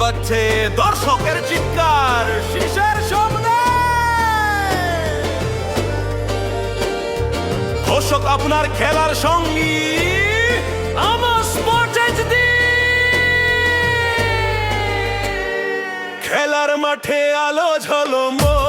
বাজছে দর্শকের চিৎকার শীষের শব্দে। দর্শক আপনার খেলার সঙ্গী আমার স্পোর্টস এইচডি। খেলার মাঠে আলো ঝলমল